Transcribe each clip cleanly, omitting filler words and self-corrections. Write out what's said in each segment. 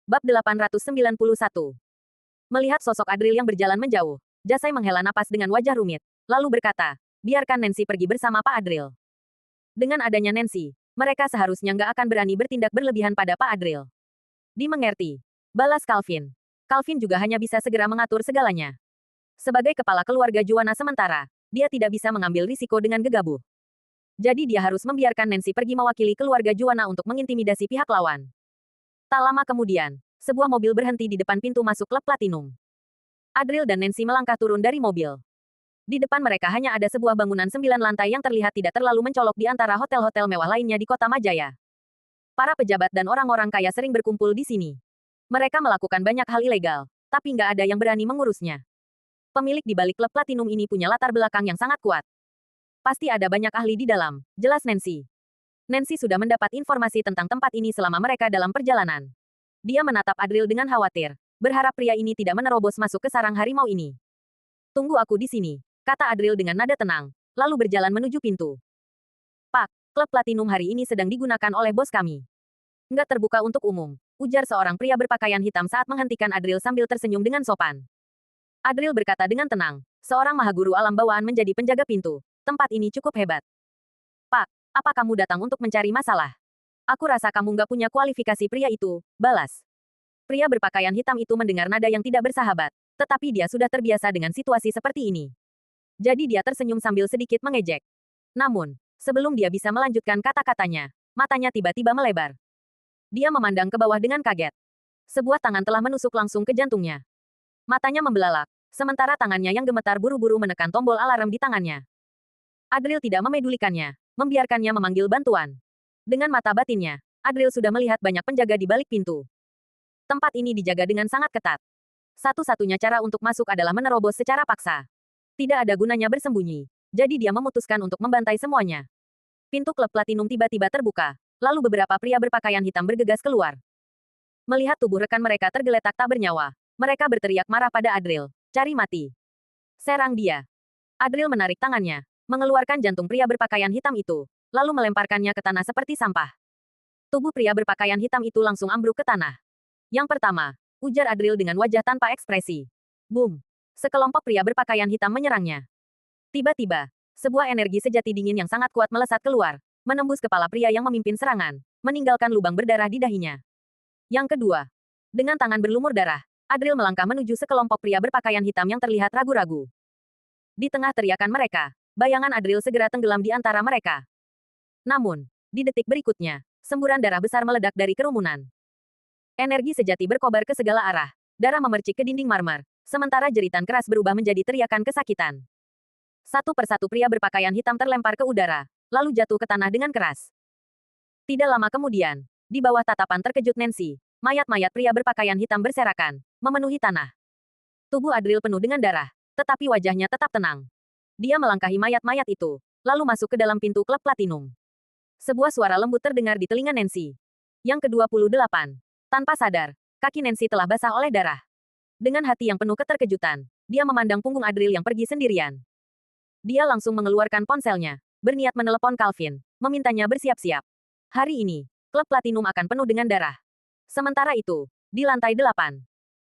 Bab 891. Melihat sosok Adril yang berjalan menjauh, Jasai menghela napas dengan wajah rumit, lalu berkata, biarkan Nancy pergi bersama Pak Adril. Dengan adanya Nancy, mereka seharusnya nggak akan berani bertindak berlebihan pada Pak Adril. Dimengerti. Balas Calvin. Calvin juga hanya bisa segera mengatur segalanya. Sebagai kepala keluarga Juana sementara, dia tidak bisa mengambil risiko dengan gegabah. Jadi dia harus membiarkan Nancy pergi mewakili keluarga Juana untuk mengintimidasi pihak lawan. Tak lama kemudian, sebuah mobil berhenti di depan pintu masuk klub Platinum. Adril dan Nancy melangkah turun dari mobil. Di depan mereka hanya ada sebuah bangunan 9 lantai yang terlihat tidak terlalu mencolok di antara hotel-hotel mewah lainnya di kota Majaya. Para pejabat dan orang-orang kaya sering berkumpul di sini. Mereka melakukan banyak hal ilegal, tapi nggak ada yang berani mengurusnya. Pemilik di balik klub Platinum ini punya latar belakang yang sangat kuat. Pasti ada banyak ahli di dalam, jelas Nancy. Nancy sudah mendapat informasi tentang tempat ini selama mereka dalam perjalanan. Dia menatap Adril dengan khawatir, berharap pria ini tidak menerobos masuk ke sarang harimau ini. Tunggu aku di sini, kata Adril dengan nada tenang, lalu berjalan menuju pintu. Pak, klub Platinum hari ini sedang digunakan oleh bos kami. Nggak terbuka untuk umum, ujar seorang pria berpakaian hitam saat menghentikan Adril sambil tersenyum dengan sopan. Adril berkata dengan tenang, seorang mahaguru alam bawaan menjadi penjaga pintu. Tempat ini cukup hebat. Pak, apa kamu datang untuk mencari masalah? Aku rasa kamu nggak punya kualifikasi pria itu, balas. Pria berpakaian hitam itu mendengar nada yang tidak bersahabat, tetapi dia sudah terbiasa dengan situasi seperti ini. Jadi dia tersenyum sambil sedikit mengejek. Namun, sebelum dia bisa melanjutkan kata-katanya, matanya tiba-tiba melebar. Dia memandang ke bawah dengan kaget. Sebuah tangan telah menusuk langsung ke jantungnya. Matanya membelalak, sementara tangannya yang gemetar buru-buru menekan tombol alarm di tangannya. Adril tidak memedulikannya, membiarkannya memanggil bantuan. Dengan mata batinnya, Adril sudah melihat banyak penjaga di balik pintu. Tempat ini dijaga dengan sangat ketat. Satu-satunya cara untuk masuk adalah menerobos secara paksa. Tidak ada gunanya bersembunyi, jadi dia memutuskan untuk membantai semuanya. Pintu klub Platinum tiba-tiba terbuka, lalu beberapa pria berpakaian hitam bergegas keluar. Melihat tubuh rekan mereka tergeletak tak bernyawa, mereka berteriak marah pada Adril, cari mati. Serang dia. Adril menarik tangannya, mengeluarkan jantung pria berpakaian hitam itu, lalu melemparkannya ke tanah seperti sampah. Tubuh pria berpakaian hitam itu langsung ambruk ke tanah. Yang pertama, ujar Adril dengan wajah tanpa ekspresi. Boom! Sekelompok pria berpakaian hitam menyerangnya. Tiba-tiba, sebuah energi sejati dingin yang sangat kuat melesat keluar, menembus kepala pria yang memimpin serangan, meninggalkan lubang berdarah di dahinya. Yang kedua, dengan tangan berlumur darah, Adril melangkah menuju sekelompok pria berpakaian hitam yang terlihat ragu-ragu. Di tengah teriakan mereka, bayangan Adril segera tenggelam di antara mereka. Namun, di detik berikutnya, semburan darah besar meledak dari kerumunan. Energi sejati berkobar ke segala arah, darah memercik ke dinding marmer, sementara jeritan keras berubah menjadi teriakan kesakitan. Satu persatu pria berpakaian hitam terlempar ke udara, lalu jatuh ke tanah dengan keras. Tidak lama kemudian, di bawah tatapan terkejut Nancy, mayat-mayat pria berpakaian hitam berserakan, memenuhi tanah. Tubuh Adril penuh dengan darah, tetapi wajahnya tetap tenang. Dia melangkahi mayat-mayat itu, lalu masuk ke dalam pintu klub Platinum. Sebuah suara lembut terdengar di telinga Nancy. Yang ke-28. Tanpa sadar, kaki Nancy telah basah oleh darah. Dengan hati yang penuh keterkejutan, dia memandang punggung Adril yang pergi sendirian. Dia langsung mengeluarkan ponselnya, berniat menelepon Calvin, memintanya bersiap-siap. Hari ini, klub Platinum akan penuh dengan darah. Sementara itu, di lantai 8.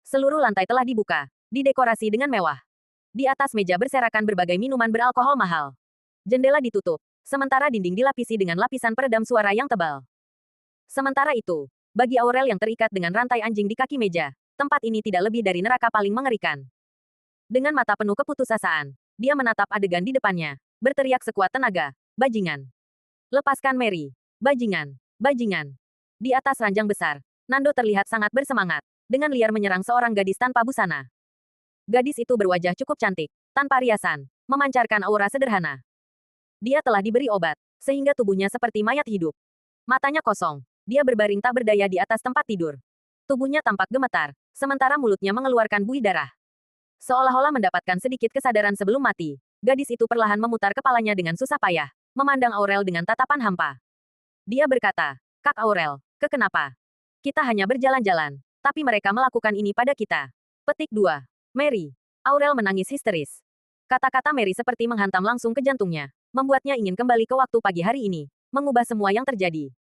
Seluruh lantai telah dibuka, didekorasi dengan mewah. Di atas meja berserakan berbagai minuman beralkohol mahal. Jendela ditutup, sementara dinding dilapisi dengan lapisan peredam suara yang tebal. Sementara itu, bagi Aurel yang terikat dengan rantai anjing di kaki meja, tempat ini tidak lebih dari neraka paling mengerikan. Dengan mata penuh keputusasaan, dia menatap adegan di depannya, berteriak sekuat tenaga, bajingan. Lepaskan Mary, bajingan, bajingan. Di atas ranjang besar, Nando terlihat sangat bersemangat, dengan liar menyerang seorang gadis tanpa busana. Gadis itu berwajah cukup cantik, tanpa riasan, memancarkan aura sederhana. Dia telah diberi obat, sehingga tubuhnya seperti mayat hidup. Matanya kosong, dia berbaring tak berdaya di atas tempat tidur. Tubuhnya tampak gemetar, sementara mulutnya mengeluarkan buih darah. Seolah-olah mendapatkan sedikit kesadaran sebelum mati, gadis itu perlahan memutar kepalanya dengan susah payah, memandang Aurel dengan tatapan hampa. Dia berkata, Kak Aurel, kenapa? Kita hanya berjalan-jalan, tapi mereka melakukan ini pada kita. Petik 2. Mary. Aurel menangis histeris. Kata-kata Mary seperti menghantam langsung ke jantungnya, membuatnya ingin kembali ke waktu pagi hari ini, mengubah semua yang terjadi.